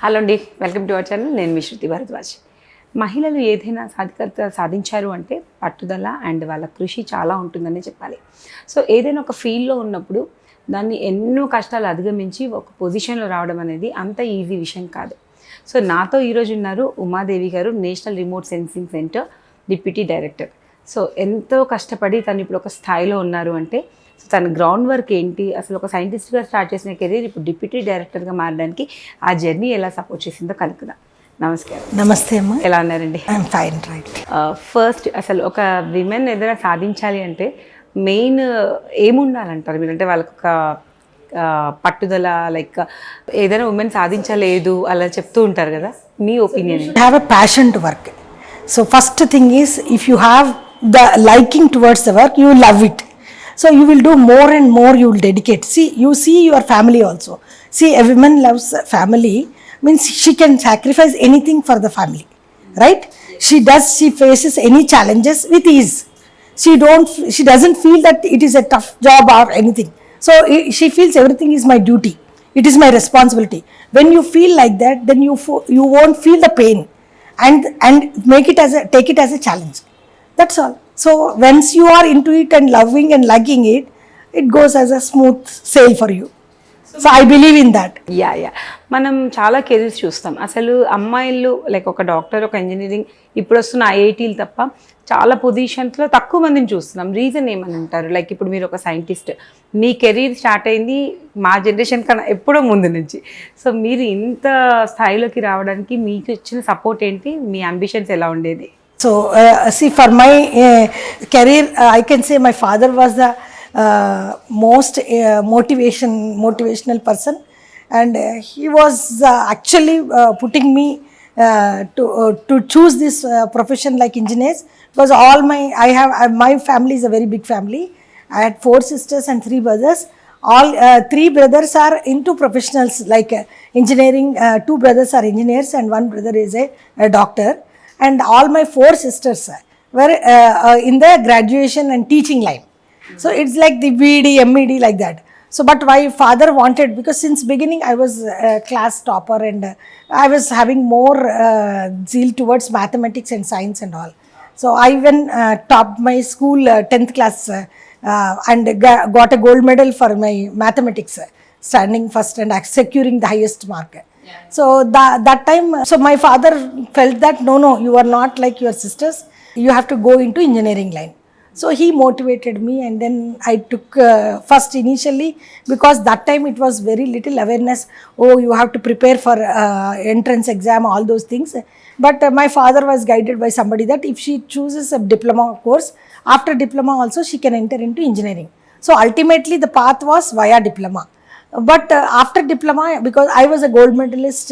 Hello అండి, welcome to our channel. నేను మీ శృతి భరద్వాజ్. మహిళలు ఏదైనా సాధికారత సాధించారు అంటే పట్టుదల అండ్ వాళ్ళ కృషి చాలా ఉంటుందని చెప్పాలి. సో ఏదైనా ఒక ఫీల్డ్లో ఉన్నప్పుడు దాన్ని ఎన్నో కష్టాలు అధిగమించి ఒక పొజిషన్లో రావడం అనేది అంత ఈజీ విషయం కాదు. సో నాతో ఈరోజు ఉన్నారు ఉమాదేవి గారు, national remote sensing centre deputy director. So ఎంతో కష్టపడి తను ఇప్పుడు ఒక స్థాయిలో ఉన్నారు అంటే తన గ్రౌండ్ వర్క్ ఏంటి, అసలు ఒక సైంటిస్ట్గా స్టార్ట్ చేసిన కెరీర్ ఇప్పుడు డిప్యూటీ డైరెక్టర్గా మారడానికి ఆ జర్నీ ఎలా సపోర్ట్ చేసిందో కనుక్కుందాం. నమస్కారం. నమస్తే అమ్మా. ఎలా ఉన్నారండి? I'm fine. రైట్. ఫస్ట్ అసలు ఒక విమెన్ ఏదైనా సాధించాలి అంటే మెయిన్ ఏముండాలంటారు మీరు? అంటే వాళ్ళకు ఒక పట్టుదల, లైక్ ఏదైనా ఉమెన్ సాధించలేదు అలా చెప్తూ ఉంటారు కదా, మీ opinion? Have a passion to work. So first thing is, if you have the liking towards the work, you love it. So you will do more and more, you will dedicate. See, you see your family also. See, a woman loves family, means she can sacrifice anything for the family, right? She faces any challenges with ease. She doesn't feel that it is a tough job or anything. So she feels everything is my duty. It is my responsibility. When you feel like that, then you won't feel the pain and take it as a challenge. That's all. So once you are into it and loving and liking it, it goes as a smooth sail for you. So I believe in that. Yeah మనం చాలా cases చూస్తాం. అసలు అమ్మాయిలు like ఒక doctor, ఒక engineering, ఇప్పుడు వస్తున్న ఐఐటీలు తప్ప చాలా పొజిషన్స్లో తక్కువ మందిని చూస్తున్నాం. రీజన్ ఏమని అంటారు? లైక్ ఇప్పుడు మీరు ఒక సైంటిస్ట్, మీ కెరీర్ స్టార్ట్ అయింది మా జనరేషన్ కన్నా ఎప్పుడో ముందు నుంచి. సో మీరు ఇంత స్థాయిలోకి రావడానికి మీకు ఇచ్చిన సపోర్ట్ ఏంటి? మీ అంబిషన్స్ ఎలా ఉండేది? So see, for my career, I can say my father was the most motivational person, and he was actually putting me to choose this profession like engineers, because my family is a very big family. I had 4 sisters and 3 brothers. All 3 brothers are into professionals like engineering. 2 brothers are engineers and 1 brother is a doctor. And all my 4 sisters were in the graduation and teaching line. So it's like the BD, MED like that. So but my father wanted, because since beginning I was a class topper and I was having more zeal towards mathematics and science and all. So I even topped my school 10th class and got a gold medal for my mathematics, standing first and securing the highest mark. So that time, so my father felt that no, you are not like your sisters, you have to go into engineering line. So he motivated me, and then I took first initially, because that time it was very little awareness. Oh, you have to prepare for entrance exam, all those things. But my father was guided by somebody that if she chooses a diploma course, after diploma also she can enter into engineering. So ultimately the path was via diploma. But after diploma, because I was a gold medalist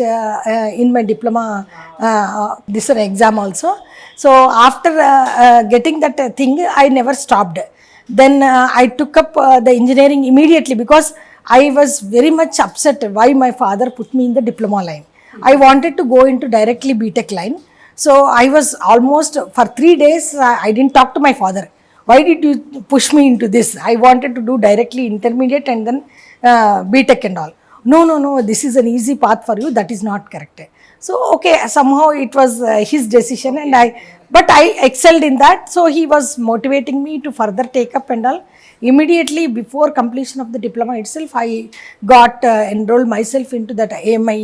in my diploma this exam also. So after getting that thing, I never stopped. Then I took up the engineering immediately, because I was very much upset why my father put me in the diploma line. I wanted to go into directly BTech line. So I was almost for 3 days I didn't talk to my father. Why did you push me into this? I wanted to do directly intermediate and then BTech and all. No, this is an easy path for you. That is not correct. So okay, somehow it was his decision, and but I excelled in that. So he was motivating me to further take up and all. Immediately before completion of the diploma itself, I got enrolled myself into that AMI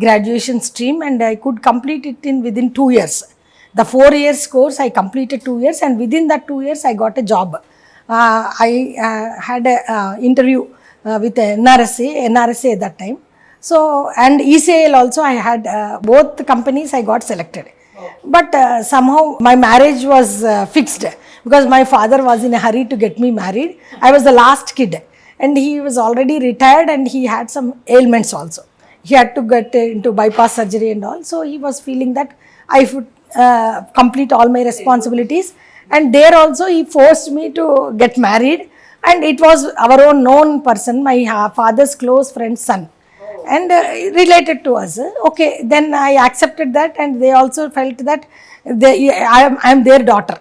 graduation stream, and I could complete it within 2 years. The 4 years course I completed 2 years, and within that 2 years I got a job. I had an interview with NRSA at that time. So and ECIL also, I had both companies I got selected. But somehow my marriage was fixed, because my father was in a hurry to get me married. I was the last kid, and he was already retired, and he had some ailments also. He had to get into bypass surgery and all. So he was feeling that I should complete all my responsibilities, and there also he forced me to get married, and it was our own known person, my father's close friend's son, and related to us. Okay, then I accepted that, and they also felt that I am their daughter.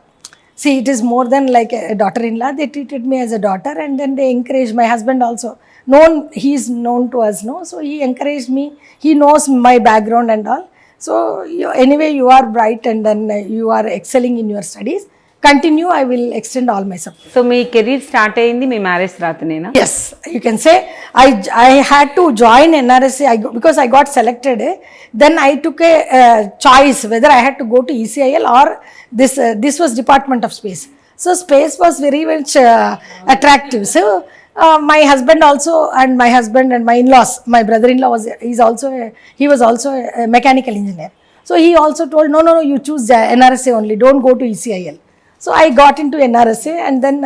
See, it is more than like a daughter-in-law. They treated me as a daughter, and then they encouraged my husband also. he is known to us, no? So he encouraged me. He knows my background and all. So anyway, you are bright and then you are excelling in your studies. Continue, I will extend all my support. So me career start అయింది మీ marriage తర్వాతనేనా? Yes, you can say I had to join NRSA because I got selected. Then I took a choice whether I had to go to ECIL or this was Department of Space. So space was very much attractive. So my husband also and my husband and my in-laws, my brother-in-law he was also a mechanical engineer. So he also told no, you choose NRSA only, don't go to ECIL. So I got into NRSA and then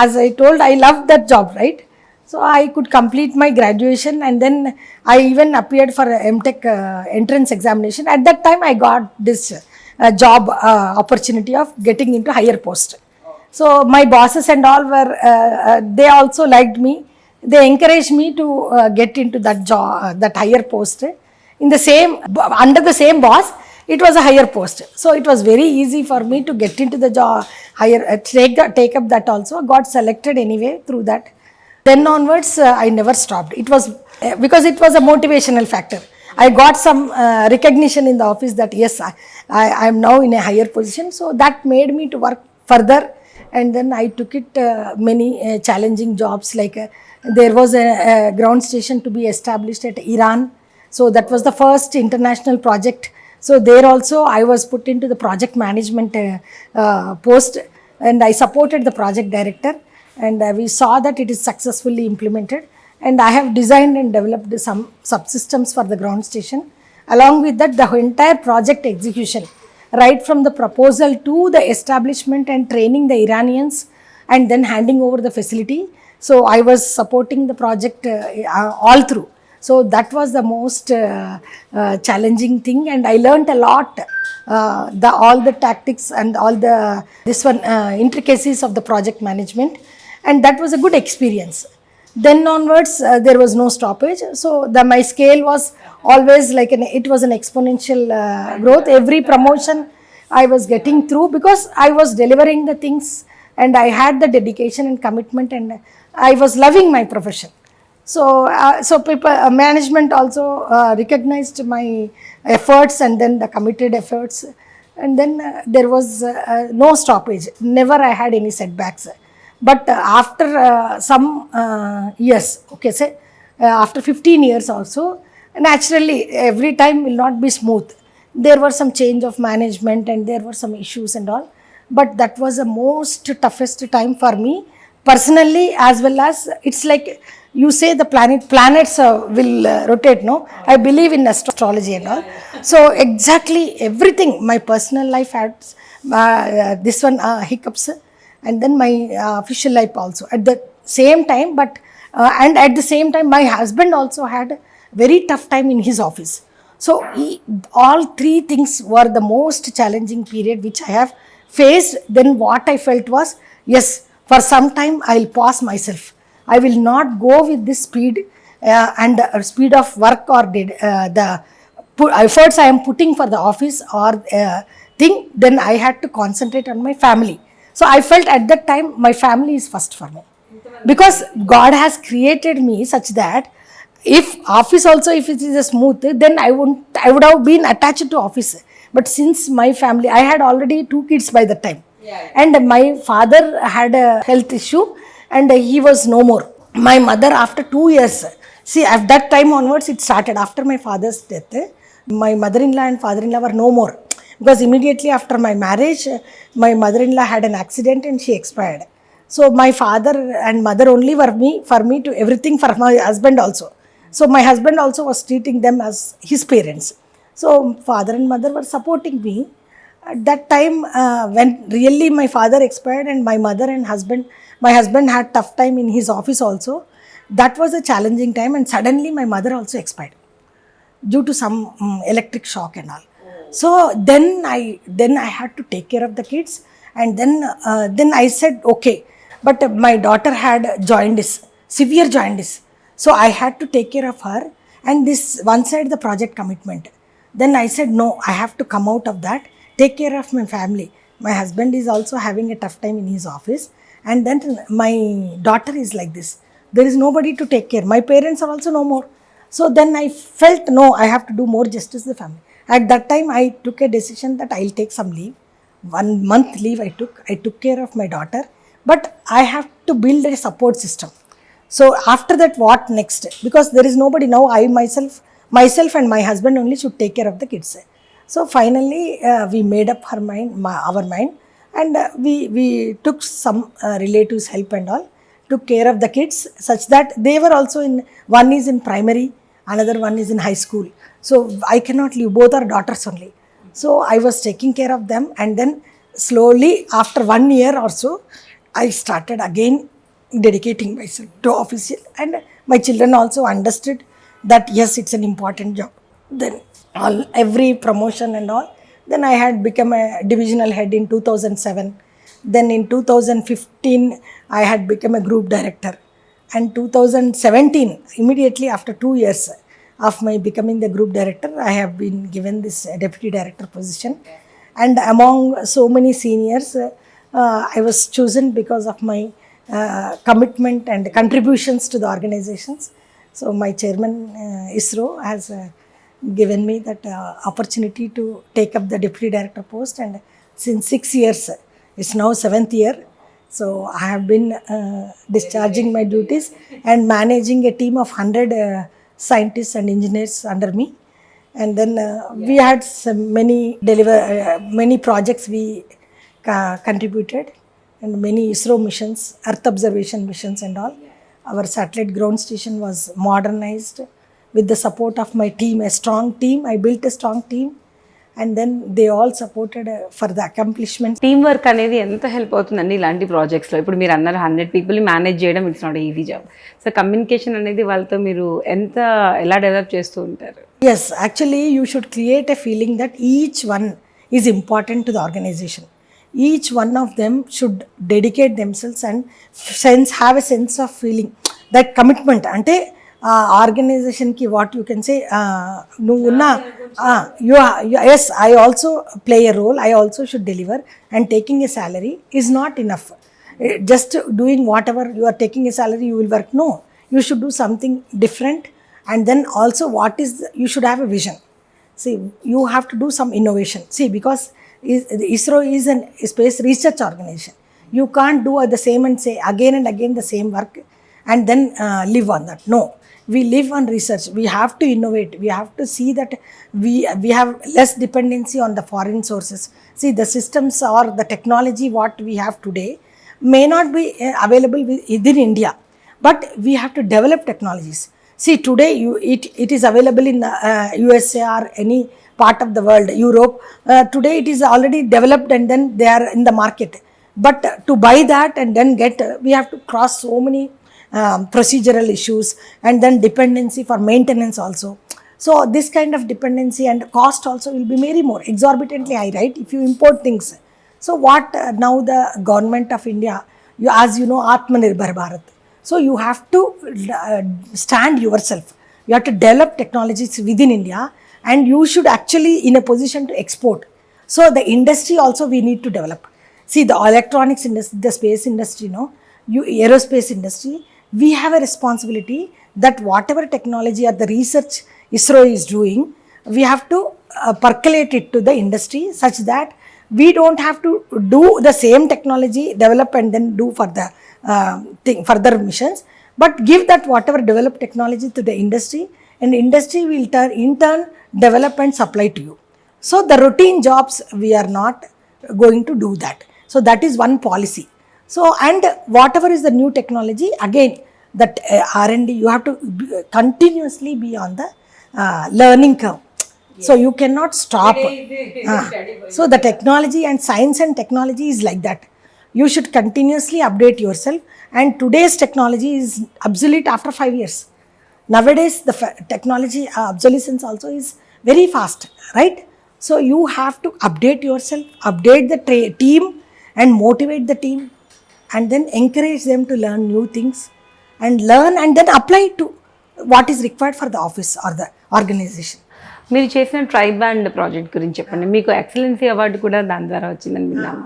as I told, I loved that job, right? So I could complete my graduation and then I even appeared for a MTech entrance examination. At that time, I got this job opportunity of getting into higher post. So my bosses and all were, they also liked me. They encouraged me to get into that job, that higher post. In the same, under the same boss, it was a higher post. So it was very easy for me to get into the job, higher, take up that also. Got selected anyway through that. Then onwards, I never stopped. It was, because it was a motivational factor. I got some recognition in the office that yes, I am now in a higher position. So that made me to work further. And then I took it many challenging jobs, like there was a ground station to be established at Iran. So that was the first international project. So there also I was put into the project management post and I supported the project director and we saw that it is successfully implemented and I have designed and developed some subsystems for the ground station. Along with that, the entire project execution, right from the proposal to the establishment and training the Iranians and then handing over the facility. So I was supporting the project all through. So that was the most challenging thing and I learnt a lot, all the tactics and all the intricacies of the project management and that was a good experience. Then onwards, there was no stoppage. So my scale was always like, it was an exponential growth. Every promotion I was getting through because I was delivering the things and I had the dedication and commitment and I was loving my profession. So people, management also recognized my efforts and then the committed efforts and then there was no stoppage. Never I had any setbacks. But after some years, okay, say after 15 years also, naturally every time will not be smooth. There were some change of management and there were some issues and all. But that was the most toughest time for me personally, as well as it's like you say the planets will rotate, no? I believe in astrology and all. So exactly everything, my personal life had this one hiccups and then my official life also at the same time. But and at the same time, my husband also had very tough time in his office. So all three things were the most challenging period which I have faced. Then what I felt was, yes, for some time I'll pause myself. I will not go with this speed and speed of work or the efforts I am putting for the office or thing. Then I had to concentrate on my family. So I felt at that time my family is first for me because God has created me such that if office also, if it is a smooth, then I would have been attached to office. But since my family, I had already 2 kids by that time. And my father had a health issue and he was no more. My mother, after 2 years, see, at that time onwards it started. After my father's death, my mother-in-law and father-in-law were no more. Because immediately after my marriage, my mother-in-law had an accident and she expired. So my father and mother only were for me to everything, for my husband also. So my husband also was treating them as his parents. So father and mother were supporting me. At that time, when really my father expired and my mother and my husband had tough time in his office also, that was a challenging time and suddenly my mother also expired due to some electric shock and all. So then I had to take care of the kids and then I said, okay, but my daughter had jaundice, severe jaundice. So I had to take care of her and this one side the project commitment. Then I said, no, I have to come out of that, take care of my family. My husband is also having a tough time in his office and then my daughter is like this. there is nobody to take care. My parents are also no more. So then I felt, no, I have to do more justice to the family. At that time, I took a decision that I'll take some leave. 1 month leave I took. I took care of my daughter, but I have to build a support system. So after that, what next? Because there is nobody now. I myself and my husband only should take care of the kids. So finally, we made up our mind, and we took some relatives' help and all, took care of the kids such that they were also one is in primary, another one is in high school. So I cannot leave, both are daughters only. So I was taking care of them, and then slowly after 1 year or so, I started again dedicating myself to official, and my children also understood that yes, it's an important job. Then every promotion and all, then I had become a divisional head in 2007. Then in 2015 I had become a group director, and 2017, immediately after 2 years of my becoming the group director, I have been given this deputy director position. And among so many seniors, I was chosen because of my commitment and contributions to the organizations. So my chairman, ISRO, has given me that opportunity to take up the deputy director post, and since 6 years, it's now 7th year. So I have been discharging my duties and managing a team of 100 scientists and engineers under me. And then we had many projects we contributed, and many ISRO missions, Earth observation missions and all. Our satellite ground station was modernized with the support of my team, a strong team. I built a strong team, and then they all supported for the accomplishment. Team work అనేది ఎంత help అవుతుందండి ఇలాంటి ప్రాజెక్ట్స్లో? ఇప్పుడు మీరు అన్నారు 100 పీపుల్ని manage చేయడం it's not easy job. So communication అనేది వాళ్ళతో మీరు ఎలా డెవలప్ చేస్తూ ఉంటారు? Yes, actually you should create a feeling that each one is important to the organization. Each one of them should dedicate themselves and have a sense of feeling, that commitment. Ante organization ki what you can say, yes, I also play a role, I also should deliver, and taking a salary is not enough. Just doing whatever you are taking a salary, you will work. No, you should do something different. And then also you should have a vision. See, you have to do some innovation. See, because ISRO is a space research organization. You can't do the same and say again and again the same work and then live on that. No, we live on research. We have to innovate. We have to see that we have less dependency on the foreign sources. See, the systems or the technology what we have today may not be available within India, but we have to develop technologies. See, today it is available in USA or any part of the world, Europe. Today it is already developed and then they are in the market. But to buy that and then we have to cross so many procedural issues, and then dependency for maintenance also. So this kind of dependency and cost also will be very more exorbitantly high, right, if you import things. So what now the government of India, as you know, Atmanirbhar Bharat. So you have to stand yourself. You have to develop technologies within India, and you should actually in a position to export. So the industry also we need to develop. See, the electronics industry, the space industry, aerospace industry, we have a responsibility that whatever technology or the research ISRO is doing, we have to percolate it to the industry such that we don't have to do the same technology, develop and then do for the further missions, but give that whatever developed technology to the industry, and industry will in turn develop and supply to you. So the routine jobs, we are not going to do that. So that is one policy. So, and whatever is the new technology, again that R&D, you have to continuously be on the learning curve. Yes. So you cannot stop. So the technology and science and technology is like that. You should continuously update yourself, and today's technology is obsolete after 5 years. Nowadays the technology obsolescence also is very fast, right? So you have to update yourself, update the team and motivate the team, and then encourage them to learn new things and then apply to what is required for the office or the organization. మీరు చేసిన try band project గురించి చెప్పండి. మీకు excellency award కూడా దాని ద్వారా వచ్చిందని విన్నాము.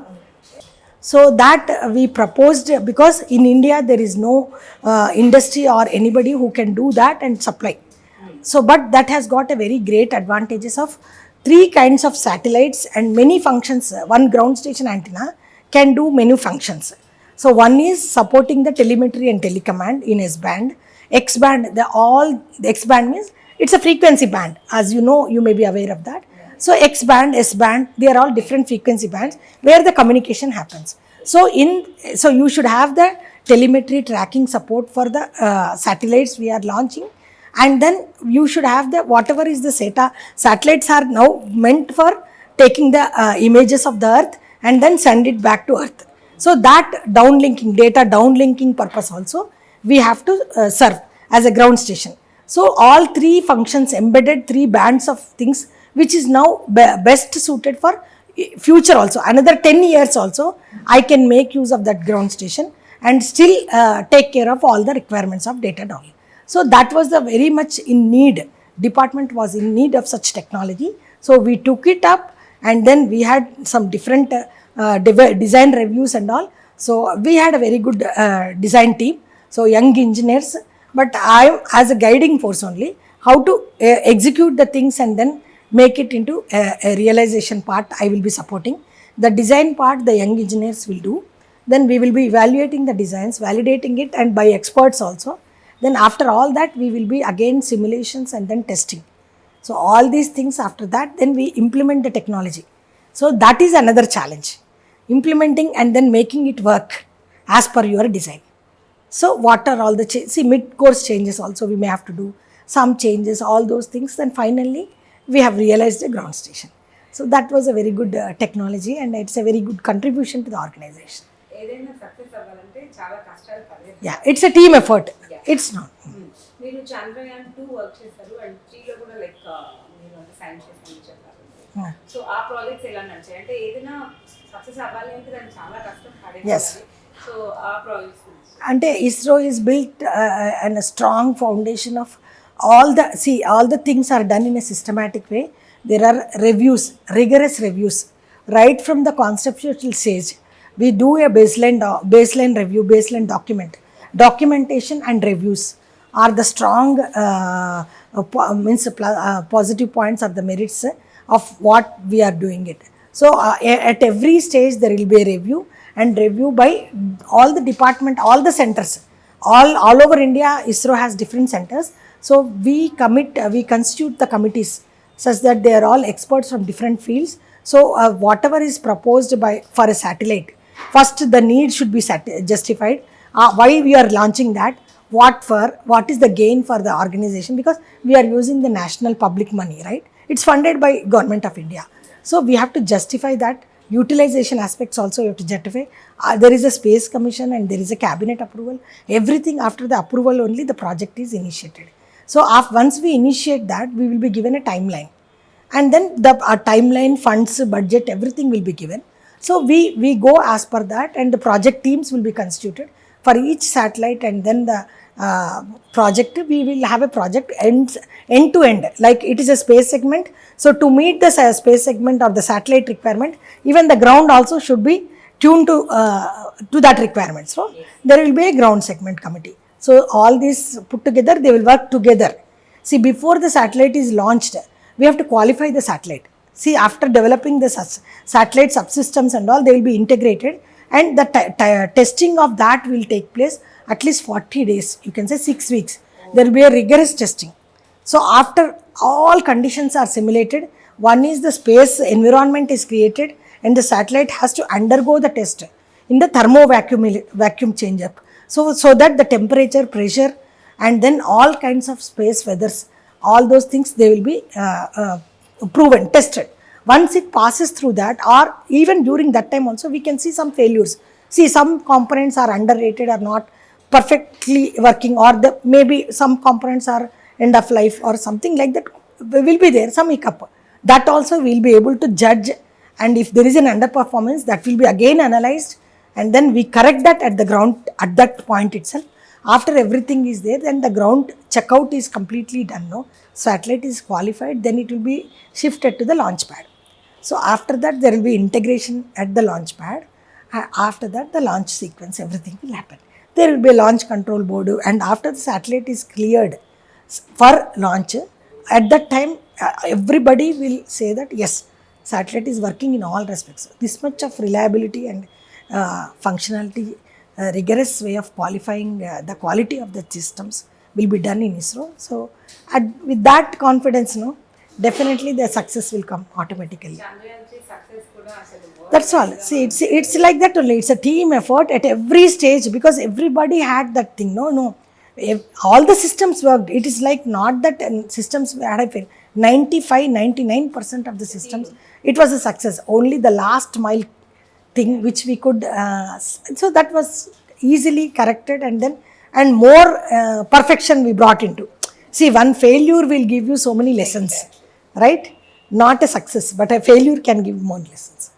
So that we proposed, because in India there is no industry or anybody who can do that and supply. So, but that has got a very great advantages of three kinds of satellites and many functions. One ground station antenna can do many functions. So, one is supporting the telemetry and telecommand in S band. X band, the X band means it's a frequency band, as you know, you may be aware of that. So, X band, S band, they are all different frequency bands where the communication happens. So, you should have the telemetry tracking support for the satellites we are launching, and then you should have the whatever is the satellites are now meant for taking the images of the earth and then send it back to earth. So that downlinking, data downlinking purpose also we have to serve as a ground station. So all three functions, embedded three bands of things, which is now best suited for future also. Another 10 years also I can make use of that ground station and still take care of all the requirements of data downlink. So that was the very much in need. Department was in need of such technology. So we took it up, and then we had some different design reviews and all. So we had a very good design team. So young engineers, but I as a guiding force only, how to execute the things and then make it into a realization part I will be supporting. The design part the young engineers will do. Then we will be evaluating the designs, validating it, and by experts also. Then after all that, we will be again simulations and then testing. So all these things after that, then we implement the technology. So that is another challenge. Implementing and then making it work as per your design. So what are all the changes? See, mid-course changes also we may have to do. Some changes, all those things. Then finally, we have realized a ground station. So that was a very good technology, and it's a very good contribution to the organization. Yeah, it's a team effort. It's not. మీరు Chandrayaan 2 work చేశారు and 3 లో కూడా like మీరు sign చేశారని చెప్పారు. So ఆ projects ఎలా నడిచాయి అంటే ఏదైనా సక్సెస్ అవ్వాలి అంటే దానికి చాలా కష్టం పడేది. సో ఆ ప్రాజెక్ట్స్ అంటే ISRO is built and a strong foundation of all the things are done in a systematic way. There are reviews, rigorous reviews, right from the conceptual stage. We do a baseline review, baseline documentation and reviews are the strong positive points or the merits of what we are doing it. So at every stage there will be a review, and review by all the department, all the centers, all over India. ISRO has different centers. So we constitute the committees such that they are all experts from different fields. So whatever is proposed for a satellite, first the need should be justified. Why we are launching that, what is the gain for the organization, because we are using the national public money, right? It's funded by Government of India. So we have to justify that. Utilization aspects also you have to justify. There is a space commission and there is a cabinet approval. Everything after the approval only the project is initiated. So once we initiate that, we will be given a timeline, and then the timeline, funds, budget, everything will be given. So we go as per that, and the project teams will be constituted for each satellite, and then the project, we will have a project end to end, like it is a space segment. So to meet the space segment or the satellite requirement, even the ground also should be tuned to that requirement. So there will be a ground segment committee. So all these put together, they will work together. See, before the satellite is launched, we have to qualify the satellite. See, after developing the satellite subsystems and all, they will be integrated, and the testing of that will take place at least 40 days, you can say 6 weeks. There will be a rigorous testing. So after all conditions are simulated, one is the space environment is created, and the satellite has to undergo the test in the thermo vacuum change up. So that the temperature, pressure, and then all kinds of space weathers, all those things, they will be proven, tested. Once it passes through that, or even during that time also, we can see some failures. See, some components are underrated or not perfectly working, or maybe some components are end of life or something like that will be there, some hiccup. That also we will be able to judge, and if there is an underperformance, that will be again analyzed, and then we correct that at the ground at that point itself. After everything is there, then the ground checkout is completely done. No, satellite is qualified, then it will be shifted to the launch pad. So after that, there will be integration at the launch pad, After that, the launch sequence, everything will happen. There will be a launch control board, and after the satellite is cleared for launch, at that time, everybody will say that yes, satellite is working in all respects. This much of reliability and functionality, rigorous way of qualifying the quality of the systems will be done in ISRO. So, with that confidence, no, definitely the success will come automatically. That's all. See, it's like that only. It's a team effort at every stage because everybody had that thing. No. All the systems worked. It is like not that systems had a fail. 99% of the systems, it was a success. Only the last mile thing which we could, so that was easily corrected, and more perfection we brought into. See, one failure will give you so many lessons, right? Not a success, but a failure can give more lessons.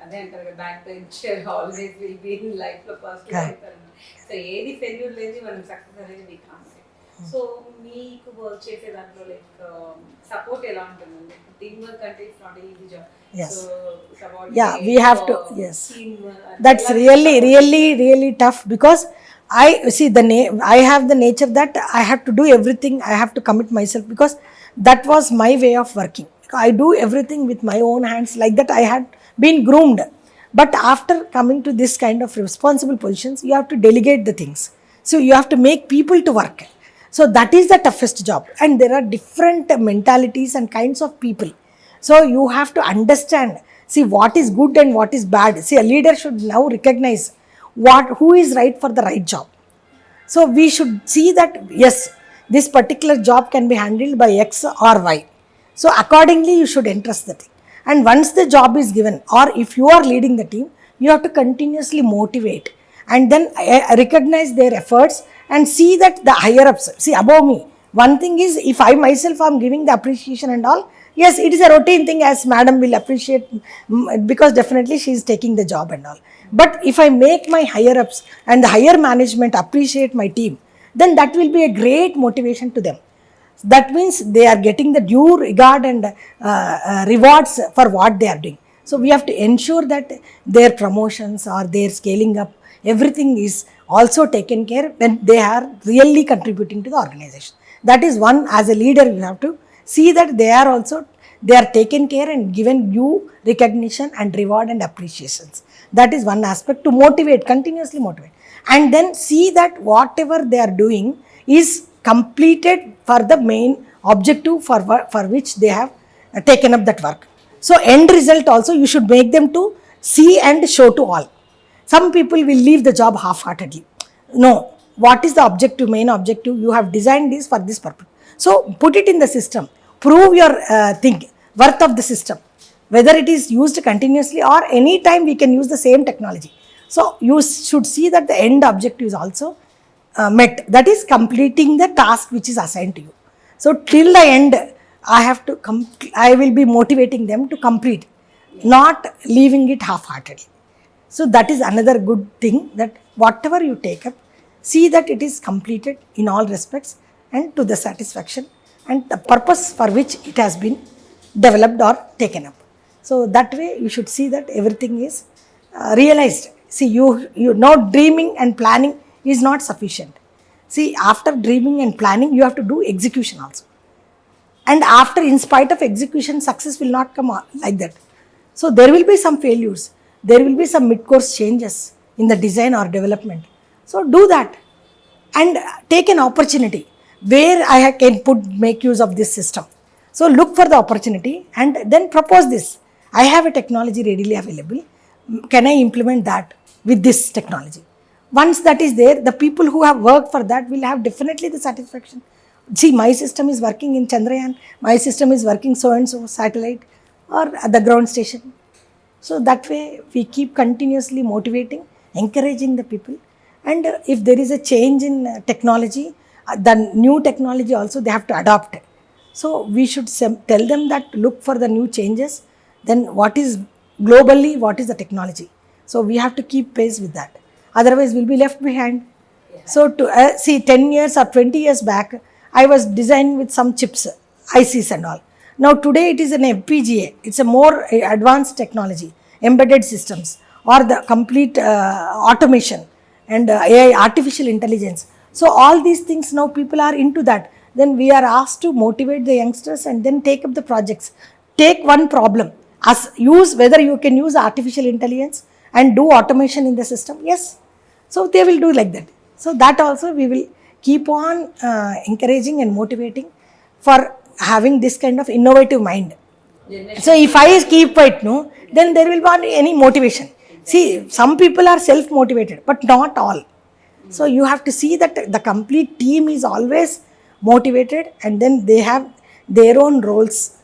అదే అంటారు back bencher always will be in life లో first అంటారు. So ఏది failure లేదు మనం success అనేది వి కాన్ సే. So మీకు work చేసే దాంట్లో లైక్ సపోర్ట్ ఎలా ఉంటుందండి? టీమ్ వర్క్ అంటే it's not easy job. Yes. Yeah, we have to. Yes, that's really tough because I see I have the nature that I have to do everything. I have to commit myself because that was my way of working. I do everything with my own hands, like that I had been groomed. But after coming to this kind of responsible positions, you have to delegate the things. So you have to make people to work. So that is the toughest job. And there are different mentalities and kinds of people. So you have to understand, see what is good and what is bad. See, a leader should now recognize who is right for the right job. So we should see that, yes, this particular job can be handled by X or Y. So accordingly, you should entrust the thing. And once the job is given, or if you are leading the team, you have to continuously motivate and then recognize their efforts and see that the higher ups, see above me. One thing is, if I myself am giving the appreciation and all, yes, it is a routine thing as madam will appreciate because definitely she is taking the job and all. But if I make my higher ups and the higher management appreciate my team, then that will be a great motivation to them. That means they are getting the due regard and rewards for what they are doing. So we have to ensure that their promotions or their scaling up, everything is also taken care when they are really contributing to the organization. That is one, as a leader, you have to see that they are taken care and given due recognition and reward and appreciations. That is one aspect to motivate, continuously motivate. And then see that whatever they are doing is completed for the main objective for which they have taken up that work. So end result also you should make them to see and show to all. Some people will leave the job half-heartedly. No, what is the objective, main objective? You have designed this for this purpose. So put it in the system. Prove your worth of the system. Whether it is used continuously or any time we can use the same technology. So you should see that the end objective is also met. That is completing the task which is assigned to you. So till the end, I will be motivating them to complete, not leaving it half-heartedly. So that is another good thing, that whatever you take up, see that it is completed in all respects and to the satisfaction and the purpose for which it has been developed or taken up. So that way you should see that everything is realized. See, you know, dreaming and planning is not sufficient. See, after dreaming and planning, you have to do execution also. And after, in spite of execution, success will not come like that. So there will be some failures. There will be some mid-course changes in the design or development. So do that and take an opportunity where I can make use of this system. So look for the opportunity and then propose this. I have a technology readily available. Can I implement that with this technology? Once that is there, the people who have worked for that will have definitely the satisfaction. See, my system is working in Chandrayaan, my system is working so and so satellite or at the ground station. So that way we keep continuously motivating, encouraging the people. And if there is a change in technology, the new technology also they have to adopt. So we should tell them that look for the new changes, then what is globally, what is the technology. So we have to keep pace with that. Otherwise we'll be left behind. Yeah. So to see 10 years or 20 years back, I was designing with some chips, ICs and all. Now today it is an FPGA. It's a more advanced technology, embedded systems. or the complete automation and AI, artificial intelligence. So all these things now people are into that. Then we are asked to motivate the youngsters and then take up the projects. Take one problem, as use whether you can use artificial intelligence and do automation in the system. Yes, so they will do like that. So that also we will keep on encouraging and motivating for having this kind of innovative mind. So if I keep quiet, no, then there will not be any motivation. See, some people are self-motivated, but not all. So you have to see that the complete team is always motivated, and then they have their own roles.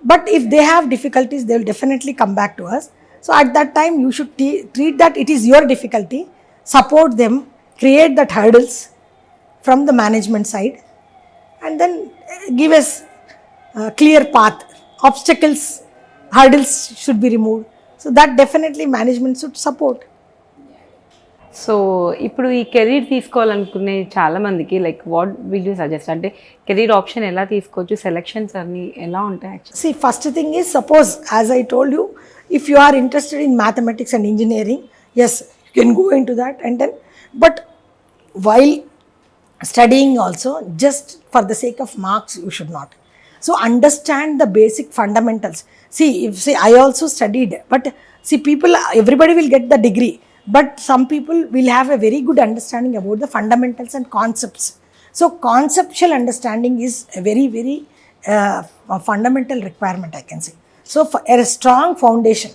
But if they have difficulties, they will definitely come back to us. So at that time, you should treat that it is your difficulty, support them, create that hurdles from the management side, and then give us a clear path. Obstacles, hurdles should be removed. So that definitely management should support. So ఇప్పుడు ఈ career తీసుకోవాలనుకునే చాలామందికి like what will you suggest, అంటే career option ఎలా తీసుకోవచ్చు, selections అన్ని ఎలా ఉంటాయి? See, first thing is, suppose, as I told you, if you are interested in mathematics and engineering, yes, you can go into that, and then, but while studying also, just for the sake of marks, you should not. So understand the basic fundamentals. See, I also studied, but see, everybody will get the degree, but some people will have a very good understanding about the fundamentals and concepts. So conceptual understanding is a very, very fundamental requirement, I can say. So for a strong foundation,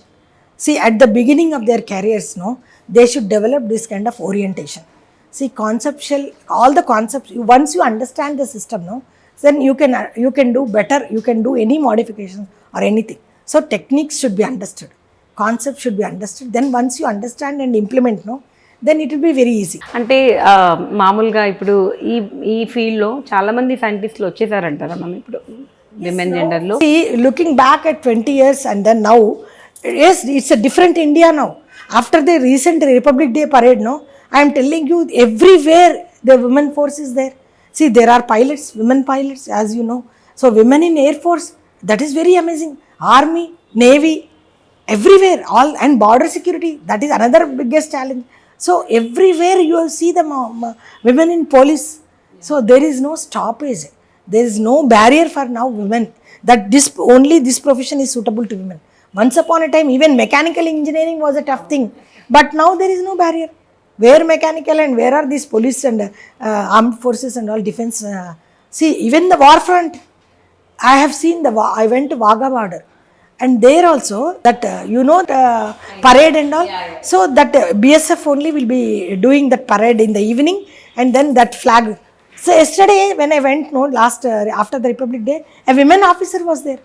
see, at the beginning of their careers, no, they should develop this kind of orientation. See, conceptual, all the concepts, once you understand the system, no, then you can do better, you can do any modification or anything. So techniques should be understood, concept should be understood. Then once you understand and implement, no, then it will be very easy. అంటే మామూలుగా ఇప్పుడు ఈ ఫీల్డ్లో చాలామంది సైంటిస్టులు వచ్చేసారంటారా మనం ఇప్పుడు women జెండర్లో? See, looking back at 20 years and then now, yes, it's a different India now. After the recent Republic Day parade, no, I am telling you, everywhere the women force is there. See, there are pilots, women pilots, as you know. So women in Air Force, that is very amazing. Army, Navy, everywhere, all, and border security, that is another biggest challenge. So everywhere you will see the women in police. So there is no stoppage, there is no barrier for now women, that only this profession is suitable to women. Once upon a time, even mechanical engineering was a tough thing, but now there is no barrier. Where mechanical and where are these police and armed forces and all defense? See, even the war front, I have seen I went to Wagah border, and there also that the parade and all. So that BSF only will be doing that parade in the evening, and then that flag. So yesterday when I went, no, last after the Republic Day, a women officer was there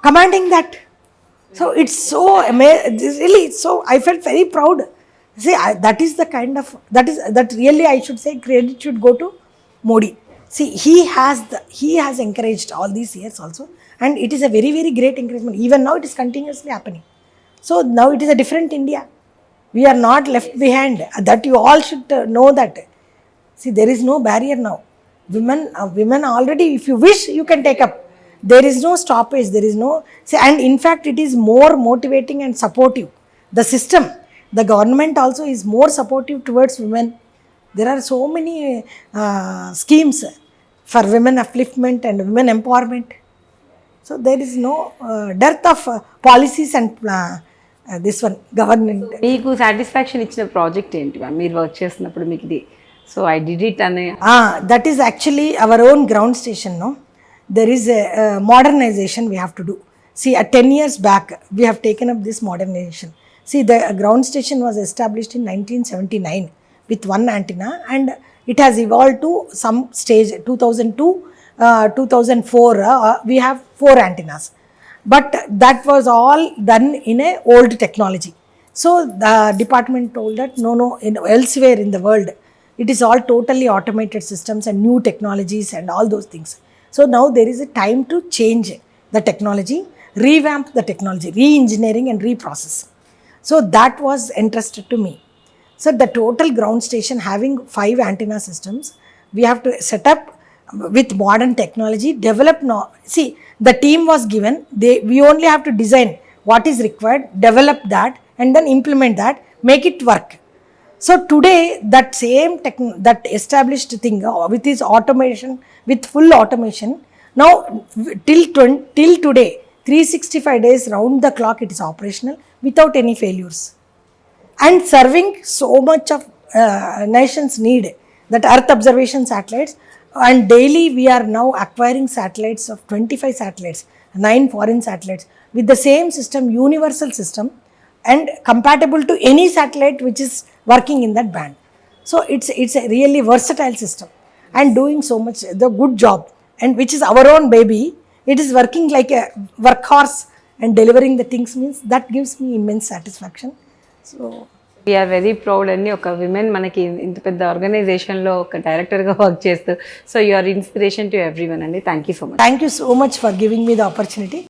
commanding that. So it's so amazing, really. So I felt very proud. See, that is the kind of, that really I should say credit should go to Modi. See, he has encouraged all these years also, and it is a very, very great encouragement. Even now it is continuously happening. So now it is a different India. We are not left behind. That you all should know that. See, there is no barrier now. Women already, if you wish, you can take up. There is no stoppage. There is no, see, and in fact it is more motivating and supportive. The system, the government also is more supportive towards women. There are so many schemes for women upliftment and women empowerment. So there is no dearth of policies and this one government. మీకు satisfaction ఇచ్చిన project ఏంటి ma'am మీరు work చేస్తున్నప్పుడు మీకు ఇది? So I did it అనే that is actually our own ground station, no. There is a modernization we have to do. See, 10 years back we have taken up this modernization. See, the ground station was established in 1979 with one antenna, and it has evolved to some stage. 2002, 2004, we have 4 antennas. But that was all done in a old technology. So the department told that no, elsewhere in the world, it is all totally automated systems and new technologies and all those things. So now there is a time to change the technology, revamp the technology, re-engineering and reprocessing. So that was entrusted to me. So the total ground station having 5 antenna systems, we have to set up with modern technology, develop now. See, the team was given, we only have to design what is required, develop that, and then implement that, make it work. So today that same that established thing with this automation, with full automation, now till today 365 days round the clock it is operational without any failures, and serving so much of nations need, that earth observation satellites, and daily we are now acquiring satellites of 25 satellites, 9 foreign satellites with the same system, universal system, and compatible to any satellite which is working in that band. So it's a really versatile system and doing so much the good job, and which is our own baby. It is working like a workhorse and delivering the things, means that gives me immense satisfaction. So we are very proud అండి, ఒక women మనకి ఇంత పెద్ద ఆర్గనైజేషన్లో ఒక డైరెక్టర్గా work చేస్తూ. So you are inspiration to everyone అండి. Thank you so much. thank you so much for giving me the opportunity.